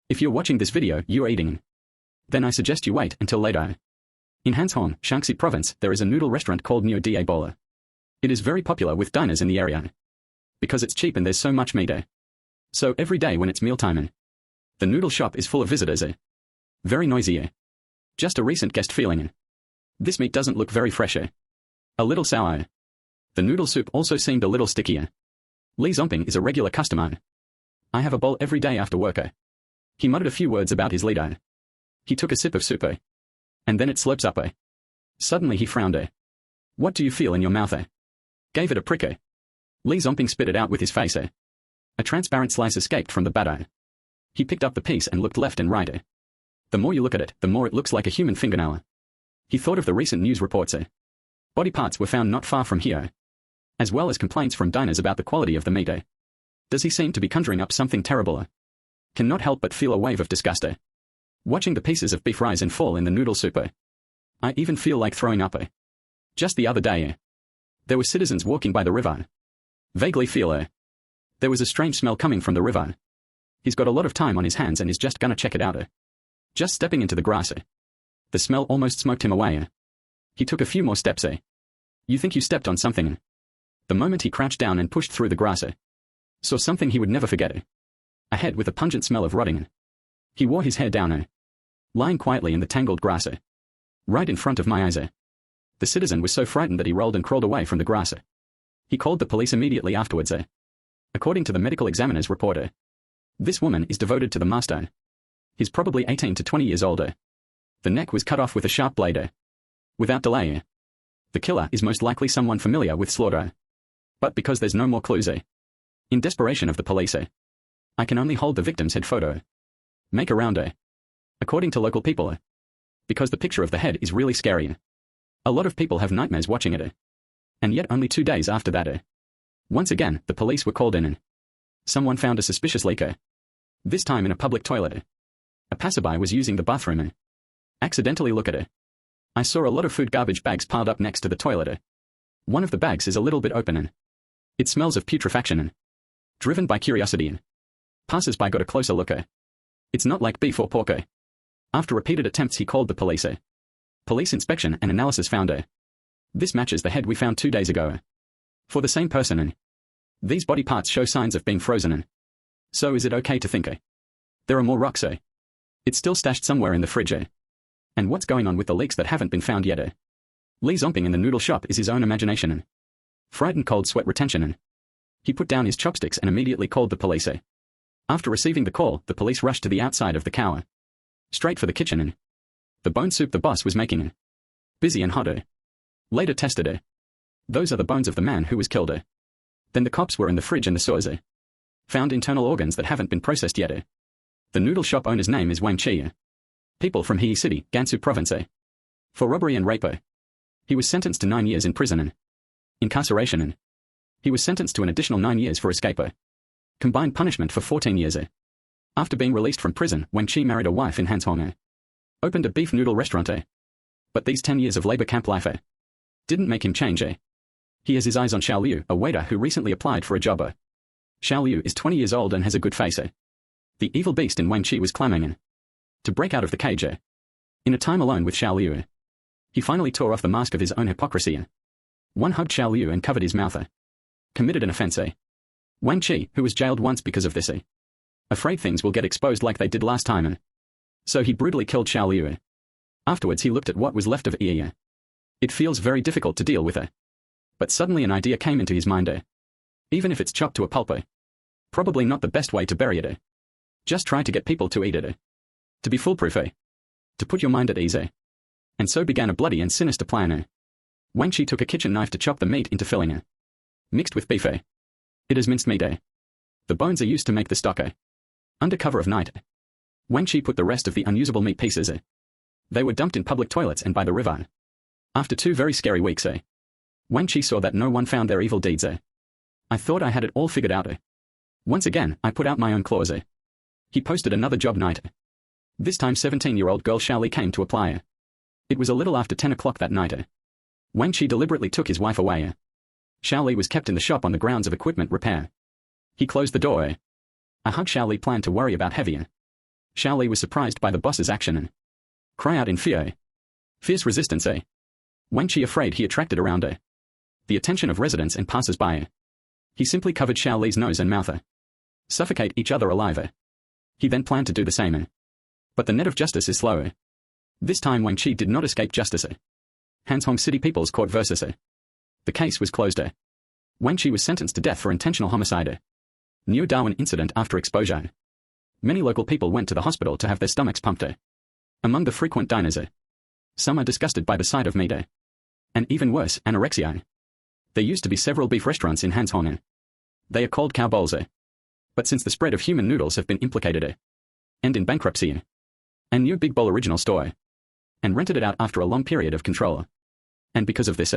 If you're watching this video, you are eating. Then I suggest you wait until later. In Hanzhong, Shaanxi province, there is a noodle restaurant called Neo Da Bola. It is very popular with diners in the area. Because it's cheap and there's so much meat. So every day when it's mealtime, the noodle shop is full of visitors. Very noisy. Just a recent guest feeling. This meat doesn't look very fresh. A little sour. The noodle soup also seemed a little stickier. Li Zongping is a regular customer. I have a bowl every day after work. He muttered a few words about his leader. He took a sip of soup. And then it slurps up. Suddenly he frowned. What do you feel in your mouth? Gave it a prick. Li Zongping spit it out with his face. A transparent slice escaped from the batter. He picked up the piece and looked left and right. The more you look at it, the more it looks like a human fingernail. He thought of the recent news reports. Body parts were found not far from here. As well as complaints from diners about the quality of the meat. Does he seem to be conjuring up something terrible? Cannot help but feel a wave of disgust. Watching the pieces of beef rise and fall in the noodle soup. I even feel like throwing up. Just the other day. There were citizens walking by the river. Vaguely feel. There was a strange smell coming from the river. He's got a lot of time on his hands and is just gonna check it out. Just stepping into the grass. The smell almost smoked him away. He took a few more steps. You think you stepped on something. The moment he crouched down and pushed through the grass. Saw something he would never forget. A head with a pungent smell of rotting. He wore his hair down. Lying quietly in the tangled grass. Right in front of my eyes. The citizen was so frightened that he rolled and crawled away from the grass. He called the police immediately afterwards. According to the medical examiner's report, this woman is devoted to the master. He's probably 18 to 20 years older. The neck was cut off with a sharp blade. Without delay. The killer is most likely someone familiar with slaughter. But because there's no more clues, in desperation of the police, I can only hold the victim's head photo. Make around. According to local people, because the picture of the head is really scary. A lot of people have nightmares watching it. And yet only 2 days after that. Once again, the police were called in. Someone found a suspicious leak. This time in a public toilet. A passerby was using the bathroom. Accidentally look at it. I saw a lot of food garbage bags piled up next to the toilet. One of the bags is a little bit open. It smells of putrefaction. Driven by curiosity, passers-by got a closer look. It's not like beef or pork. After repeated attempts he called the police. Police inspection and analysis found. This matches the head we found 2 days ago. For the same person. These body parts show signs of being frozen. So is it okay to think there are more rocks? It's still stashed somewhere in the fridge. And what's going on with the leaks that haven't been found yet? Li Zongping in the noodle shop is his own imagination. Frightened cold sweat retention. He put down his chopsticks and immediately called the police. After receiving the call, the police rushed to the outside of the cow. Straight for the kitchen. The bone soup the boss was making. Busy and hot. Later tested. Those are the bones of the man who was killed. Then the cops were in the fridge and the sewers. Found internal organs that haven't been processed yet. The noodle shop owner's name is Wang Qi. People from He City, Gansu province. For robbery and rape. He was sentenced to 9 years in prison. Incarceration. He was sentenced to an additional 9 years for escape. Combined punishment for 14 years. After being released from prison, Wang Qi married a wife in Hanzhong. Opened a beef noodle restaurant. But these 10 years of labor camp life didn't make him change. He has his eyes on Xiao Liu, a waiter who recently applied for a job. Xiao Liu is 20 years old and has a good face. The evil beast in Wang Qi was clamoring to break out of the cage. In a time alone with Xiao Liu, he finally tore off the mask of his own hypocrisy. One hugged Xiao Liu and covered his mouth. Committed an offense. Wang Qi, who was jailed once because of this. Afraid things will get exposed like they did last time. So he brutally killed Xiao Liu. Afterwards he looked at what was left of Yi. It feels very difficult to deal with. But suddenly an idea came into his mind. Even if it's chopped to a pulp. Probably not the best way to bury it. Just try to get people to eat it. To be foolproof. To put your mind at ease. And so began a bloody and sinister plan. Wang Qi took a kitchen knife to chop the meat into filling. Mixed with beef. It is minced meat. The bones are used to make the stock. Under cover of night, Wang Qi put the rest of the unusable meat pieces. They were dumped in public toilets and by the river. After 2 very scary weeks, Wang Qi saw that no one found their evil deeds. I thought I had it all figured out. Once again, I put out my own claws. He posted another job night. This time 17-year-old girl Xiaoli came to apply. It was a little after 10 o'clock that night. Wang Qi deliberately took his wife away. Xiaoli was kept in the shop on the grounds of equipment repair. He closed the door. I hugged Xiaoli planned to worry about heavier. Xiao Li was surprised by the boss's action and cry out in fear. Fierce resistance. Wang Qi afraid he attracted around her the attention of residents and passers-by. He simply covered Xiao Li's nose and mouth. Suffocate each other alive. He then planned to do the same. But the net of justice is slow. This time Wang Qi did not escape justice. Hanzhong City People's Court versus. The case was closed. Wang Qi was sentenced to death for intentional homicide. Neo-Darwin incident after exposure. Many local people went to the hospital to have their stomachs pumped. Among the frequent diners, some are disgusted by the sight of meat. And even worse, anorexia. There used to be several beef restaurants in Hanzhong. They are called cow bowls. But since the spread of human noodles have been implicated, and in bankruptcy, a new Big Bowl original store, and rented it out after a long period of control. And because of this,